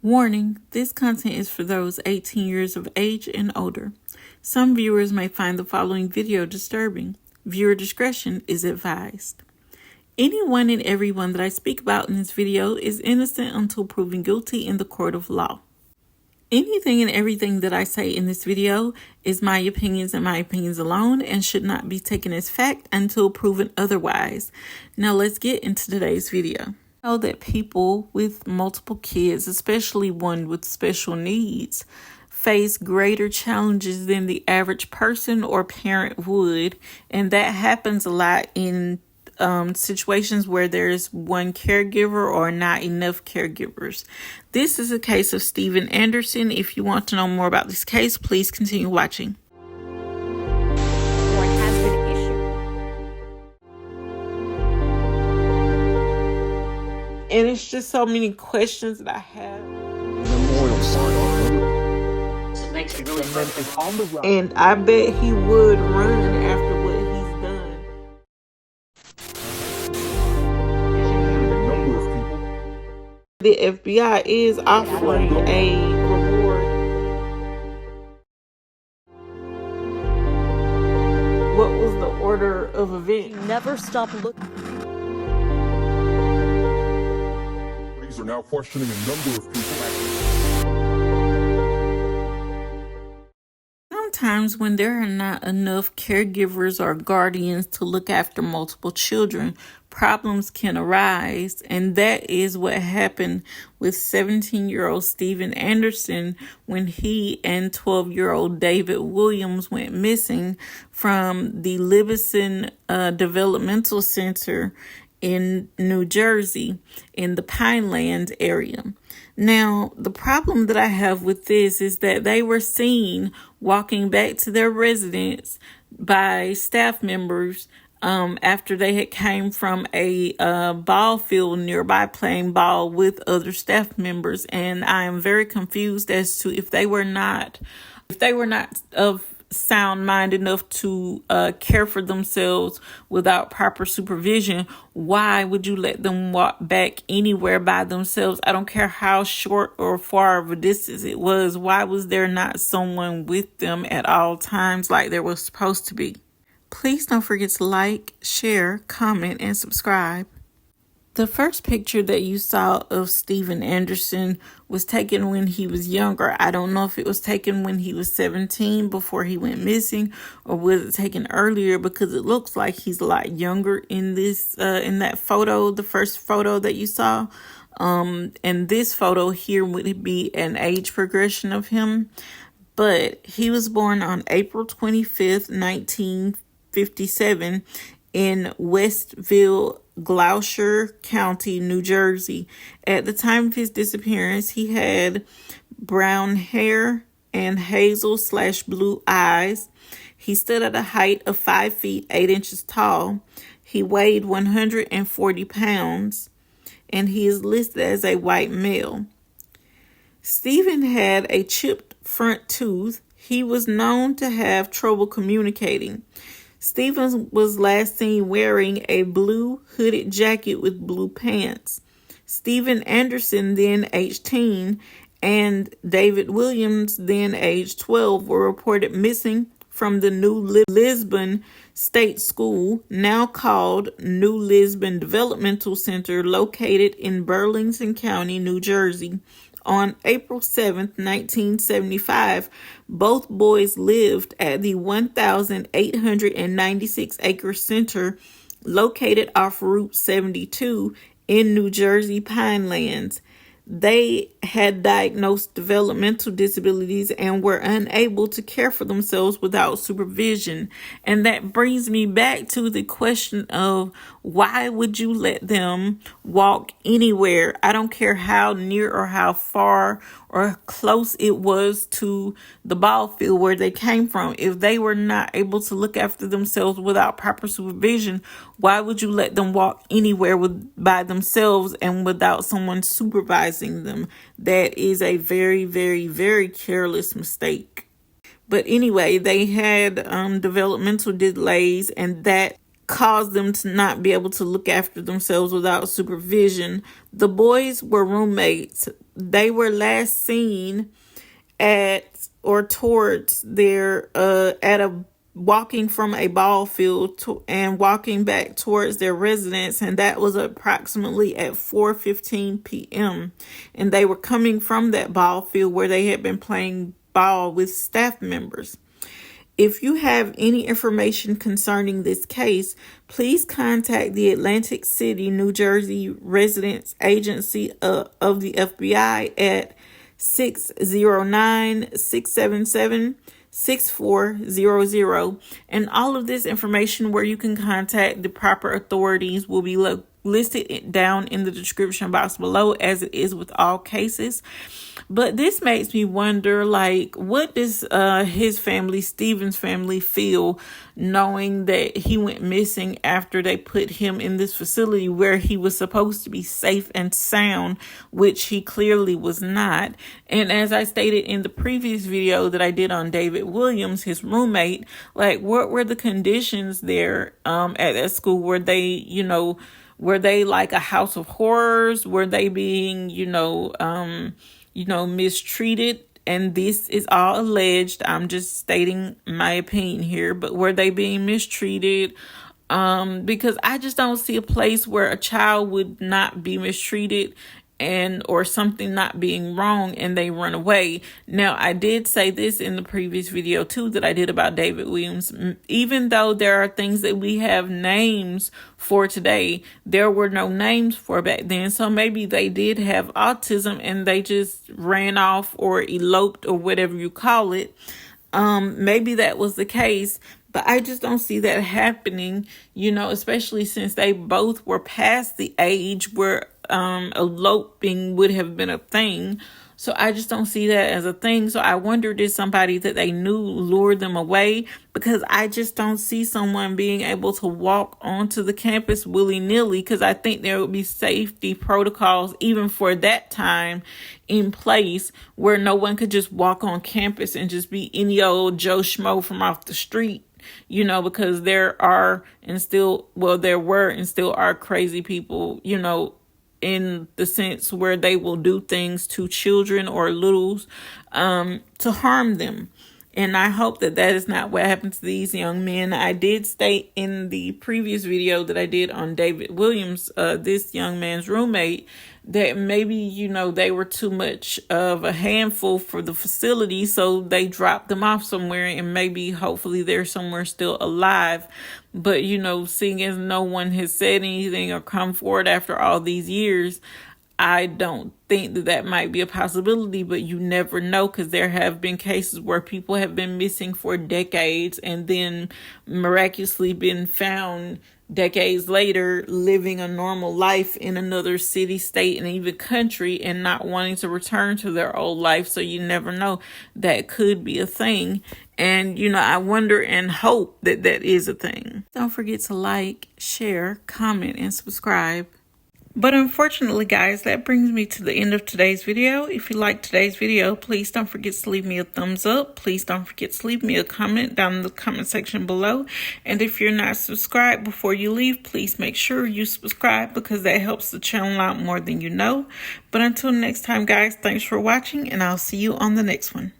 Warning, this content is for those 18 years of age and older. Some viewers may find the following video disturbing. Viewer discretion is advised. Anyone and everyone that I speak about in this video is innocent until proven guilty in the court of law. Anything and everything that I say in this video is my opinions and my opinions alone and should not be taken as fact until proven otherwise. Now let's get into today's video. I know that people with multiple kids, especially one with special needs, face greater challenges than the average person or parent would, and that happens a lot in situations where there's one caregiver or not enough caregivers. This is a case of Steven Anderson. If you want to know more about this case, please continue watching. And it's just so many questions that I have. And I bet he would run after what he's done. The FBI is offering a reward. What was the order of events? Never stop looking. Are now questioning a number of people. Sometimes when there are not enough caregivers or guardians to look after multiple children, problems can arise, and that is what happened with 17-year-old Steven Anderson when he and 12-year-old David Williams went missing from the Lisbon Developmental Center in New Jersey, in the Pineland area. Now, the problem that I have with this is that they were seen walking back to their residence by staff members after they had came from a ball field nearby playing ball with other staff members. And I am very confused as to if they were not of sound mind enough to care for themselves without proper supervision, why would you let them walk back anywhere by themselves? I don't care how short or far of a distance it was. Why was there not someone with them at all times like there was supposed to be? Please don't forget to like, share, comment, and subscribe. The first picture that you saw of Steven Anderson was taken when he was younger. I don't know if it was taken when he was 17 before he went missing, or was it taken earlier, because it looks like he's a lot younger in this in that photo, the first photo that you saw. And this photo here would be an age progression of him. But he was born on April 25th, 1957 in Westville, Gloucester County, New Jersey. At the time of his disappearance, he had brown hair and hazel/blue eyes. He stood at a height of 5 feet 8 inches tall. He weighed 140 pounds, and he is listed as a white male. Steven had a chipped front tooth. He was known to have trouble communicating. Steven was last seen wearing a blue hooded jacket with blue pants. Steven Anderson, then aged 10, and David Williams, then aged 12, were reported missing from the new Lisbon State School, now called New Lisbon Developmental Center, located in Burlington County, New Jersey. On April 7th, 1975, both boys lived at the 1,896-acre center located off Route 72 in New Jersey Pinelands. They had diagnosed developmental disabilities and were unable to care for themselves without supervision. And that brings me back to the question of, why would you let them walk anywhere? I don't care how near or how far or close it was to the ball field where they came from. If they were not able to look after themselves without proper supervision, why would you let them walk anywhere by themselves and without someone supervising them? That is a very, very, very careless mistake. But anyway, they had developmental delays, and that caused them to not be able to look after themselves without supervision. The boys were roommates. they were last seen at or towards their walking from a ball field and walking back towards their residence, and that was approximately at 4:15 p.m. and they were coming from that ball field where they had been playing ball with staff members. If you have any information concerning this case, please contact the Atlantic City, New Jersey Residence Agency of the FBI at 609-677-6400. And all of this information where you can contact the proper authorities will be listed down in the description box below, as it is with all cases. But this makes me wonder, like, what does his family, Stephen's family, feel knowing that he went missing after they put him in this facility where he was supposed to be safe and sound, which he clearly was not. And as I stated in the previous video that I did on David Williams, his roommate, like, what were the conditions there at that school? Were they like a house of horrors? Were they being, mistreated? And this is all alleged. I'm just stating my opinion here, but were they being mistreated? Because I just don't see a place where a child would not be mistreated or something not being wrong and they run away. Now, I did say this in the previous video too that I did about David Williams. Even though there are things that we have names for today, there were no names for back then. So maybe they did have autism and they just ran off or eloped or whatever you call it. Maybe that was the case. But I just don't see that happening, especially since they both were past the age where eloping would have been a thing. So I just don't see that as a thing. So I wonder, did somebody that they knew lure them away? Because I just don't see someone being able to walk onto the campus willy-nilly, because I think there would be safety protocols even for that time in place where no one could just walk on campus and just be any old Joe Schmo from off the street. Because there were and still are crazy people, in the sense where they will do things to children or littles to harm them. And I hope that is not what happened to these young men. I did state in the previous video that I did on David Williams, this young man's roommate, that maybe, they were too much of a handful for the facility, so they dropped them off somewhere, and maybe hopefully they're somewhere still alive. But, seeing as no one has said anything or come forward after all these years, I don't think that might be a possibility, but you never know, because there have been cases where people have been missing for decades and then miraculously been found decades later living a normal life in another city, state, and even country, and not wanting to return to their old life. So you never know. That could be a thing. And, I wonder and hope that is a thing. Don't forget to like, share, comment, and subscribe. But unfortunately, guys, that brings me to the end of today's video. If you liked today's video, please don't forget to leave me a thumbs up. Please don't forget to leave me a comment down in the comment section below. And if you're not subscribed before you leave, please make sure you subscribe, because that helps the channel out more than you know. But until next time, guys, thanks for watching, and I'll see you on the next one.